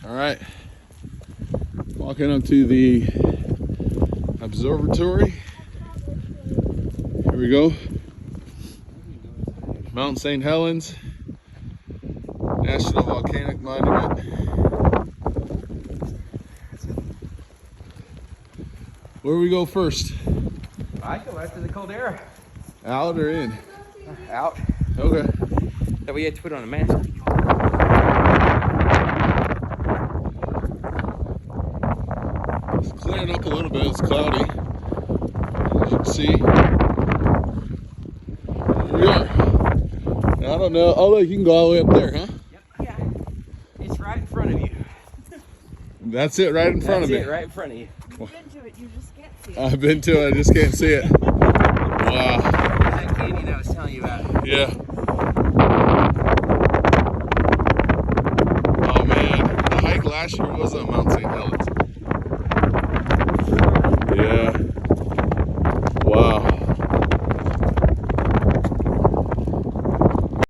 All right, walking up to the observatory. Here we go. Mt St Helens, National Volcanic Monument. Where do we go first? I go after the cold air. Out or in? Out. Okay. That way you have to put on a mask. It's clearing up a little bit. It's cloudy, as you can see. Here we are. Now, I don't know. Oh, look, you can go all the way up there, huh? Yep. Yeah. It's right in front of you. That's it, right in front of me. That's it, right in front of you. You've been to it, you just can't see it. I've been to it. I just can't see it. Wow. That canyon I was telling you about. Yeah. Oh man, the hike last year was on Mt St Helens.